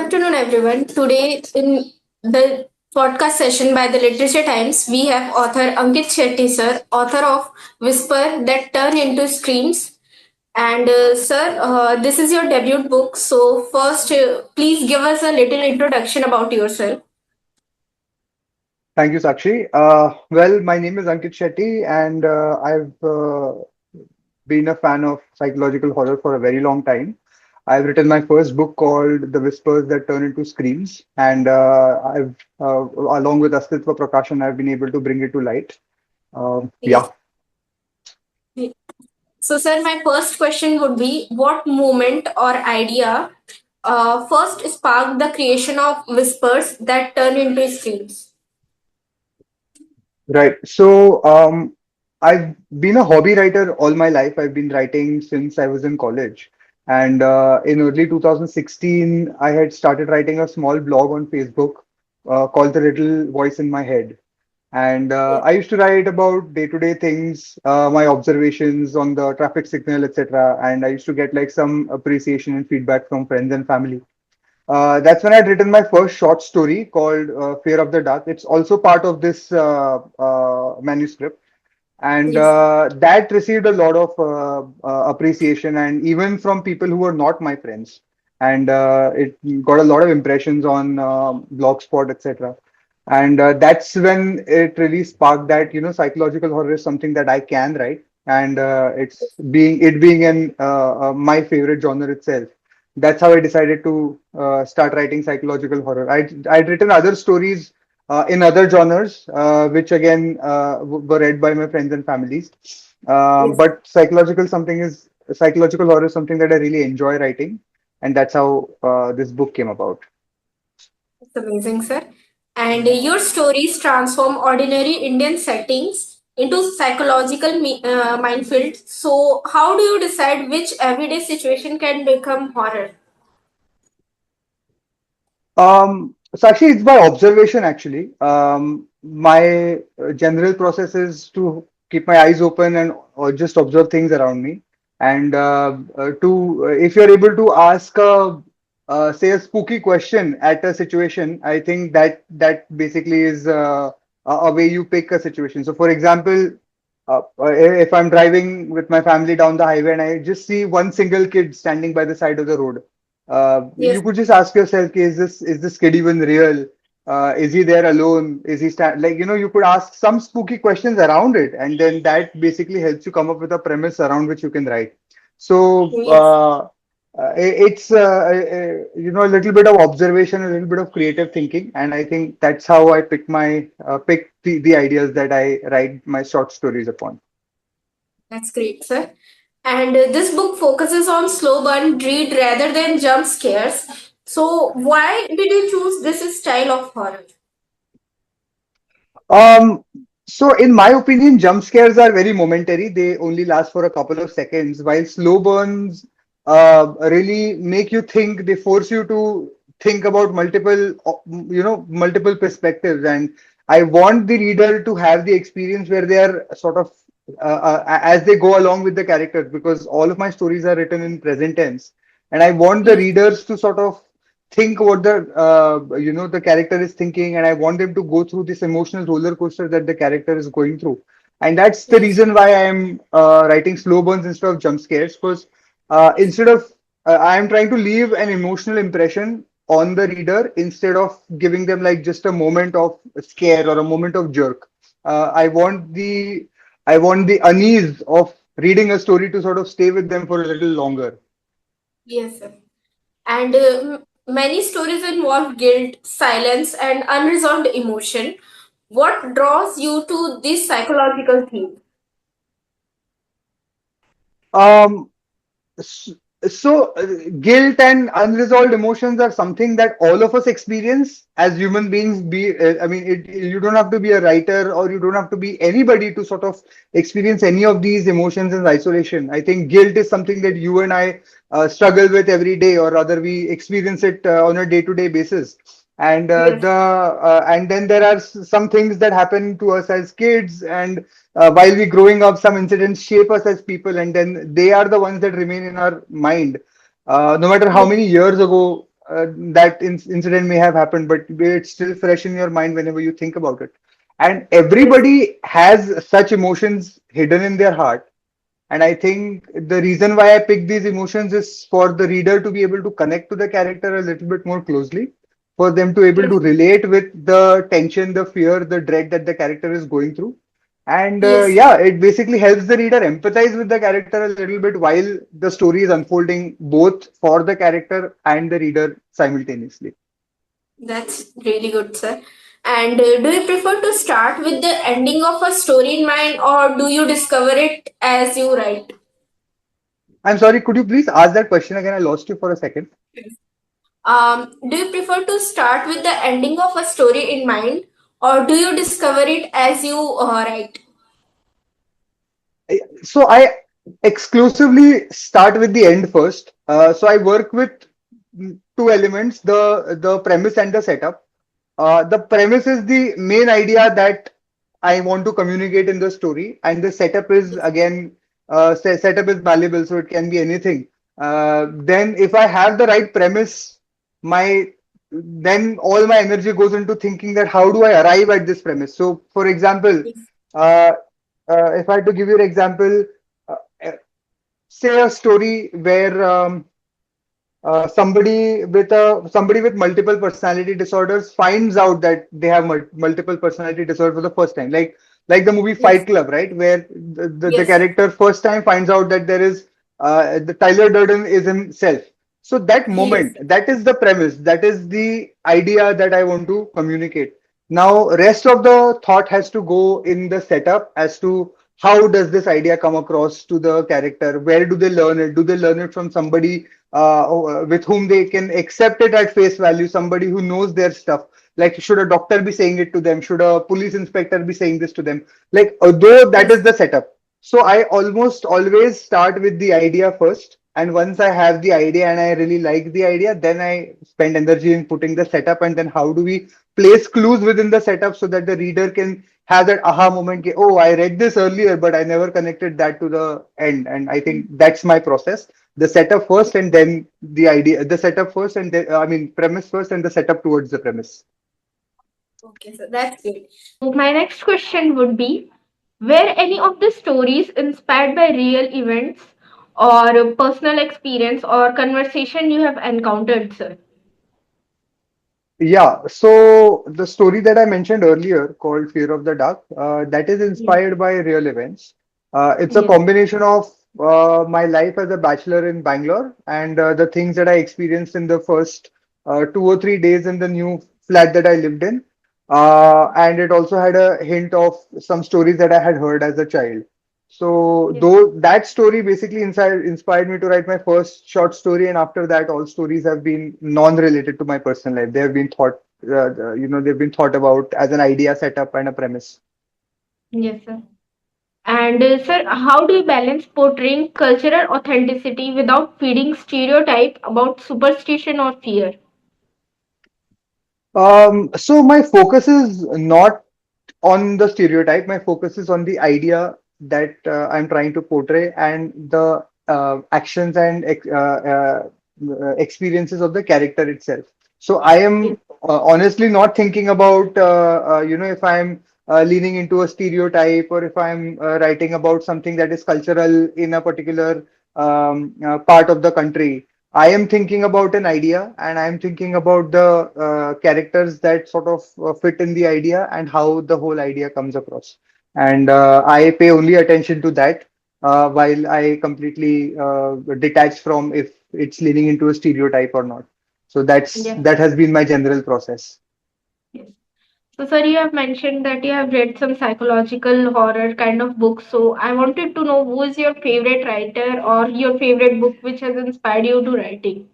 afternoon, everyone. Today, in the podcast session by the Literature Times, we have author Ankit Shetty, sir, author of Whisper That Turn Into Screams. And, sir, this is your debut book. So, first, please give us a little introduction about yourself. Thank you, Sakshi. My name is Ankit Shetty, and I've been a fan of psychological horror for a very long time. I've written my first book called The Whispers That Turn Into Screams, and along with Astitva Prakashan, I've been able to bring it to light. Yes. So, sir, my first question would be what moment or idea first sparked the creation of whispers that turn into screams? Right. I've been a hobby writer all my life. I've been writing since I was in college. And in early 2016, I had started writing a small blog on Facebook called The Little Voice in My Head. And I used to write about day-to-day things, my observations on the traffic signal, etc. And I used to get like some appreciation and feedback from friends and family. That's when I'd written my first short story called Fear of the Dark. It's also part of this manuscript. And Yes. that received a lot of appreciation, and even from people who were not my friends. And it got a lot of impressions on Blogspot, etc. And that's when it really sparked that, psychological horror is something that I can write. And it being my favorite genre itself. That's how I decided to start writing psychological horror. I'd written other stories in other genres, which again were read by my friends and families. Yes. But psychological horror is something that I really enjoy writing, and that's how this book came about. It's amazing, sir. And your stories transform ordinary Indian settings into psychological minefield. So, how do you decide which everyday situation can become horror? So actually, it's by observation. Actually, my general process is to keep my eyes open and just observe things around me. And if you're able to ask say a spooky question at a situation, I think that basically is a way you pick a situation. So, for example, if I'm driving with my family down the highway and I just see one single kid standing by the side of the road, Yes. you could just ask yourself, "Okay, is this kid even real? Is he there alone? Is he you could ask some spooky questions around it, and then that basically helps you come up with a premise around which you can write. So Yes. it's a little bit of observation, a little bit of creative thinking, and I think that's how I pick the ideas that I write my short stories upon. That's great, sir. And this book focuses on slow burn dread rather than jump scares. So, why did you choose this style of horror? Um, so in my opinion, jump scares are very momentary. They only last for a couple of seconds, while slow burns really make you think. They force you to think about multiple perspectives. And I want the reader to have the experience where they are sort of as they go along with the characters, because all of my stories are written in present tense, and I want the Yes. readers to sort of think what the character is thinking, and I want them to go through this emotional roller coaster that the character is going through. And that's the Yes. reason why I am writing slow burns instead of jump scares, because instead of I am trying to leave an emotional impression on the reader instead of giving them like just a moment of scare or a moment of jerk. I want the unease of reading a story to sort of stay with them for a little longer. Yes, sir. And many stories involve guilt, silence, and unresolved emotion. What draws you to this psychological theme? Um, S- guilt and unresolved emotions are something that all of us experience as human beings. I mean, you don't have to be a writer or you don't have to be anybody to sort of experience any of these emotions in isolation. I think guilt is something that you and I struggle with every day, or rather, we experience it on a day-to-day basis. And Yes. and then there are some things that happen to us as kids, and while we growing up, some incidents shape us as people, and then they are the ones that remain in our mind, no matter how Yes. many years ago. that incident may have happened, but it's still fresh in your mind whenever you think about it. And everybody has such emotions hidden in their heart. And I think the reason why I pick these emotions is for the reader to be able to connect to the character a little bit more closely, for them to able to Yes. relate with the tension, the fear, the dread that the character is going through. And Yes. yeah, it basically helps the reader empathize with the character a little bit while the story is unfolding both for the character and the reader simultaneously. That's really good, sir. And do you prefer to start with the ending of a story in mind, or do you discover it as you write? I'm sorry, could you please ask that question again? I lost you for a second. Do you prefer to start with the ending of a story in mind, or do you discover it as you write? So I exclusively start with the end first. So I work with two elements, the premise and the setup. The premise is the main idea that I want to communicate in the story, and the setup is again setup is malleable, so it can be anything. Then, if I have the right premise, my then all my energy goes into thinking that how do I arrive at this premise. So, for example, Yes. uh, if I had to give you an example, uh, uh, say a story where somebody with multiple personality disorders finds out that they have multiple personality disorder for the first time, like the movie Yes. Fight Club, right, where the Yes. character first time finds out that there is the Tyler Durden is himself. So that Yes. moment, that is the premise, that is the idea that I want to communicate. Now rest of the thought has to go in the setup as to how does this idea come across to the character, where do they learn it, do they learn it from somebody with whom they can accept it at face value, somebody who knows their stuff. Like, should a doctor be saying it to them? Should a police inspector be saying this to them? Like, though that Yes. is the setup. So I almost always start with the idea first. And once I have the idea and I really like the idea, then I spend energy in putting the setup. And then how do we place clues within the setup so that the reader can have that aha moment? Oh, I read this earlier, but I never connected that to the end. And I think that's my process, the setup first and then the idea, the setup first and then, I mean, premise first and the setup towards the premise. Okay, so that's good. My next question would be, were any of the stories inspired by real events or personal experience or conversation you have encountered, sir? Yeah, so the story that I mentioned earlier called Fear of the Dark, that is Yes. inspired by real events. It's a Yes. combination of my life as a bachelor in Bangalore and the things that I experienced in the first 2 or 3 days in the new flat that I lived in. And it also had a hint of some stories that I had heard as a child. So Yes. though that story basically inspired me to write my first short story, and after that, all stories have been non-related to my personal life. They have been they've been thought about as an idea, setup, and a premise. Yes, sir. And sir, how do you balance portraying cultural authenticity without feeding stereotype about superstition or fear? So my focus is not on the stereotype. My focus is on the idea that I'm trying to portray and the actions and experiences of the character itself. So I Yes. am honestly not thinking about if I'm leaning into a stereotype or if I'm writing about something that is cultural in a particular part of the country. I am thinking about an idea and I am thinking about the characters that sort of fit in the idea and how the whole idea comes across. And I pay only attention to that while I completely detach from if it's leaning into a stereotype or not. So Yes. that has been my general process. Yes. So, sir, you have mentioned that you have read some psychological horror kind of books. So, I wanted to know who is your favorite writer or your favorite book which has inspired you to writing?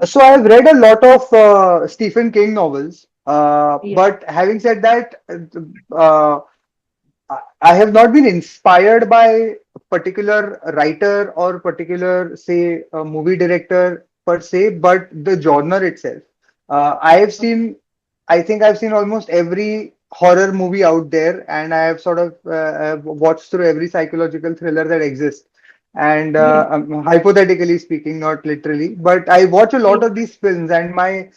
So I've read a lot of Stephen King novels, Yes. but having said that, I have not been inspired by a particular writer or particular, say, a movie director per se, but the genre itself. I have seen, I think I've seen almost every horror movie out there, and I have sort of watched through every psychological thriller that exists. And Yes. hypothetically speaking, not literally, but I watch a lot Yes. of these films, and my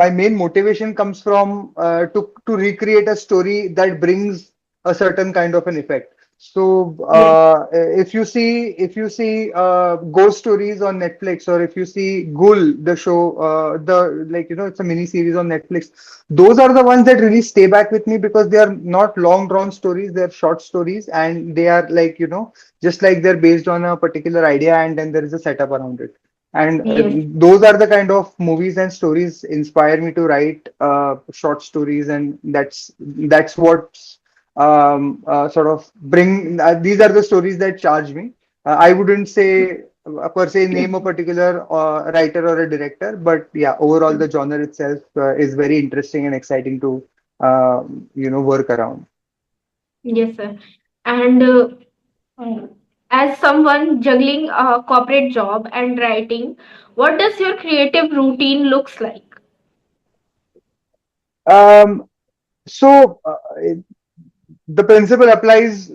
main motivation comes from to recreate a story that brings a certain kind of an effect. So Yes. if you see ghost stories on Netflix, or if you see Ghoul, the show, the like it's a mini series on Netflix. Those are the ones that really stay back with me because they are not long drawn stories; they're short stories, and they are just like they're based on a particular idea, and then there is a setup around it. And Yes. those are the kind of movies and stories inspire me to write short stories, and that's what sort of bring. These are the stories that charge me. I wouldn't say per se name a particular writer or a director, but yeah, overall the genre itself is very interesting and exciting to work around. Yes, sir. And as someone juggling a corporate job and writing, what does your creative routine looks like? Um, so the principle applies,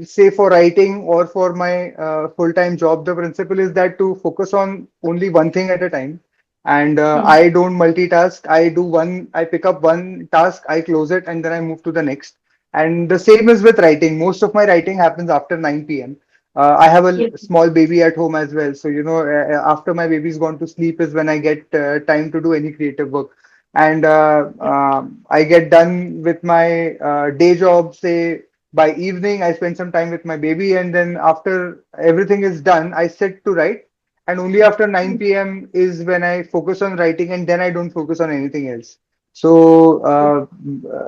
say for writing or for my full-time job. The principle is that to focus on only one thing at a time, and Hmm. I don't multitask. I pick up one task, I close it, and then I move to the next. And the same is with writing. Most of my writing happens after 9 p.m. I have a Yes. small baby at home as well, so after my baby's gone to sleep is when I get time to do any creative work. And I get done with my day job, say by evening. I spend some time with my baby, and then after everything is done, I sit to write. And only after 9 p.m. is when I focus on writing, and then I don't focus on anything else. So,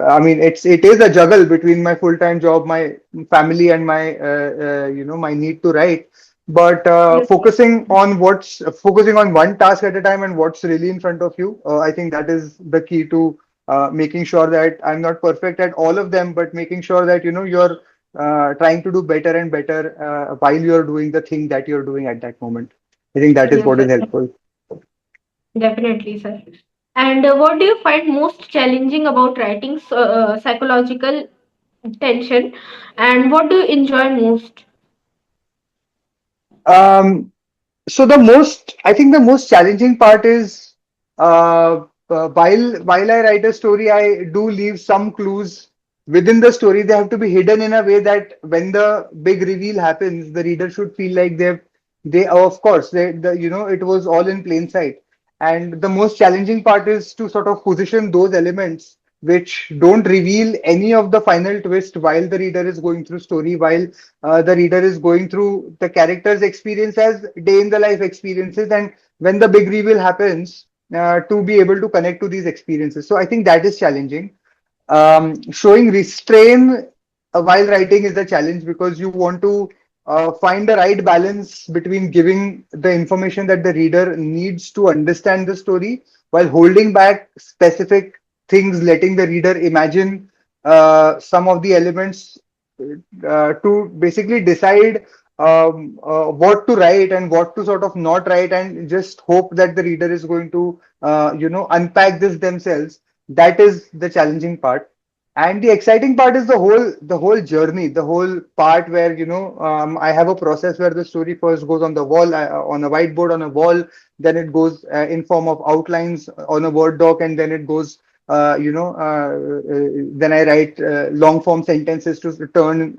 I mean, it is a juggle between my full-time job, my family, and my need to write. But Yes, sir. focusing on one task at a time and what's really in front of you, I think that is the key to making sure that I'm not perfect at all of them, but making sure that you're trying to do better and better while you're doing the thing that you're doing at that moment. I think that is Yes, what sir. is helpful. Definitely, sir. And what do you find most challenging about writing psychological tension, and what do you enjoy most? Um, So I think the most challenging part is while I write a story, I do leave some clues within the story. They have to be hidden in a way that when the big reveal happens, the reader should feel like of course, it was all in plain sight. And the most challenging part is to sort of position those elements which don't reveal any of the final twist while the reader is going through story, while the reader is going through the character's experience as day in the life experiences, and when the big reveal happens, to be able to connect to these experiences. So I think that is challenging. Showing restraint while writing is a challenge because you want to find the right balance between giving the information that the reader needs to understand the story while holding back specific things, letting the reader imagine some of the elements to basically decide what to write and what to sort of not write, and just hope that the reader is going to unpack this themselves. That is the challenging part. And the exciting part is the whole journey, the whole part where I have a process where the story first goes on the wall, on a whiteboard on a wall, then it goes in form of outlines on a Word doc, and then it goes then I write long form sentences to turn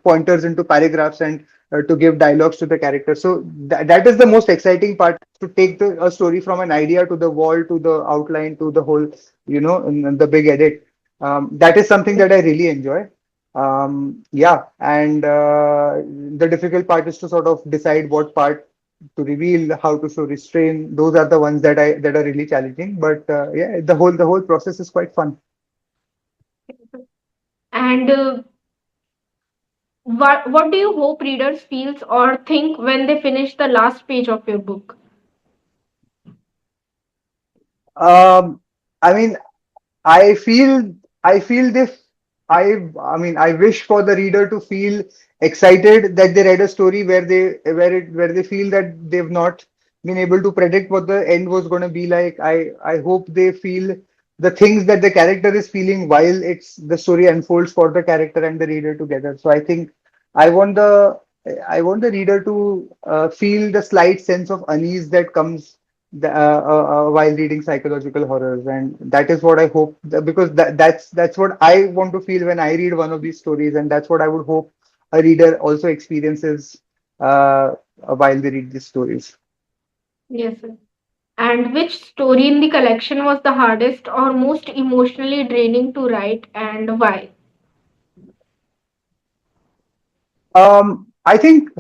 pointers into paragraphs, and to give dialogues to the characters. So that is the most exciting part, to take a story from an idea to the wall to the outline to the whole, the big edit. That is something that I really enjoy. Yeah, and the difficult part is to sort of decide what part to reveal, how to show restraint. Those are the ones that are really challenging. But yeah, the whole process is quite fun. And what do you hope readers feels or think when they finish the last page of your book? Um, I mean, I feel I feel this. I wish for the reader to feel excited that they read a story where they feel that they've not been able to predict what the end was going to be like. I hope they feel the things that the character is feeling while the story unfolds for the character and the reader together. So I think I want the I want the reader to feel the slight sense of unease that comes while reading psychological horrors, and that is what I hope. Because that's what I want to feel when I read one of these stories, and that's what I would hope a reader also experiences while they read these stories. Yes, sir. And which story in the collection was the hardest or most emotionally draining to write, and why? I think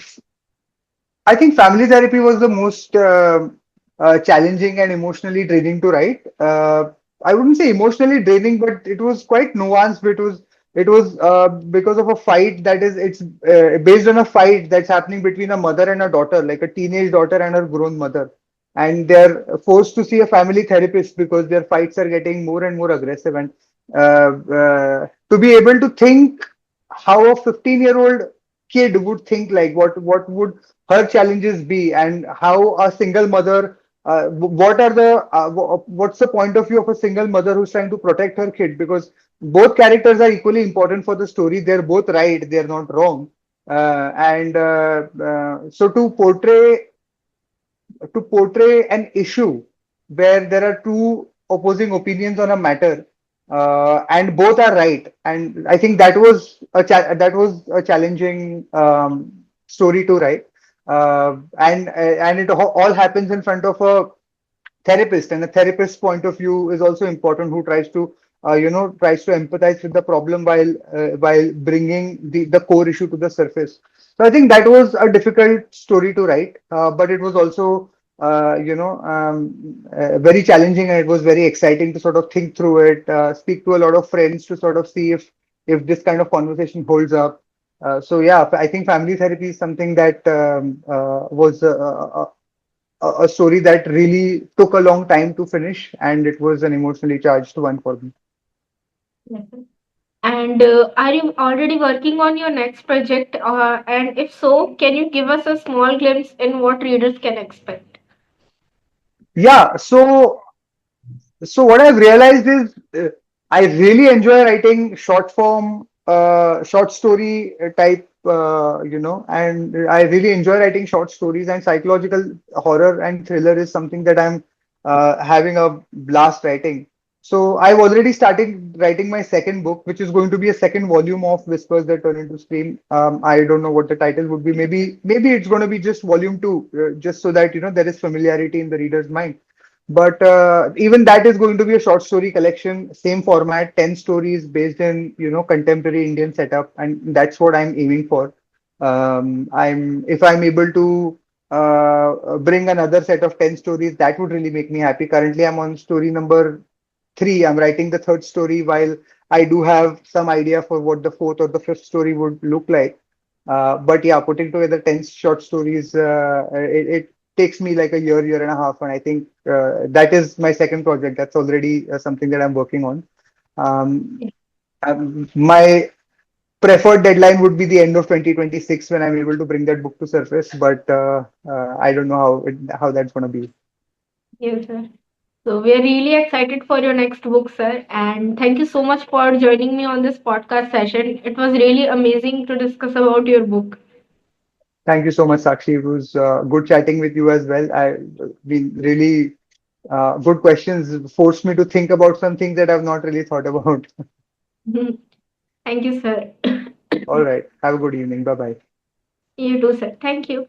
family therapy was the most challenging and emotionally draining to write. I wouldn't say emotionally draining, but it was quite nuanced. It was because of a fight that is it's based on a fight that's happening between a mother and a daughter, like a teenage daughter and her grown mother, and they're forced to see a family therapist because their fights are getting more and more aggressive. And to be able to think how a 15-year-old kid would think, like what would her challenges be, and how a single mother what are the what's the point of view of a single mother who's trying to protect her kid, because both characters are equally important for the story. They're both right, they're not wrong. And so to portray an issue where there are two opposing opinions on a matter, and both are right. And I think that was a challenging story to write. And it all happens in front of a therapist, and a therapist's point of view is also important, who tries to tries to empathize with the problem while bringing the core issue to the surface. So I think that was a difficult story to write, but it was also very challenging, and it was very exciting to sort of think through it, speak to a lot of friends to sort of see if this kind of conversation holds up. So yeah, I think family therapy is something that was a story that really took a long time to finish, and it was an emotionally charged one for me. Yes, sir. And are you already working on your next project? And if so, can you give us a small glimpse in what readers can expect? Yeah, so what I've realized is I really enjoy writing short form, short story type, and I really enjoy writing short stories, and psychological horror and thriller is something that I'm having a blast writing. So I've already started writing my second book, which is going to be a second volume of Whispers That Turn into Scream. I don't know what the title would be. Maybe it's going to be just volume two, just so that there is familiarity in the reader's mind. But even that is going to be a short story collection, same format, 10 stories based in, contemporary Indian setup, and that's what I'm aiming for. If I'm able to bring another set of 10 stories, that would really make me happy. Currently, I'm on story number three. I'm writing the third story, while I do have some idea for what the fourth or the fifth story would look like. But yeah, putting together 10 short stories, it takes me like a year and a half. And I think that is my second project. That's already something that I'm working on. Um, my preferred deadline would be the end of 2026 when I'm able to bring that book to surface. But I don't know how that's going to be. Yes, sir. So we are really excited for your next book, sir. And thank you so much for joining me on this podcast session. It was really amazing to discuss about your book. Thank you so much, Sakshi. It was good chatting with you as well. I been really good questions, forced me to think about some things that I've not really thought about. Thank you, sir. All right. Have a good evening. Bye bye. You too, sir. Thank you.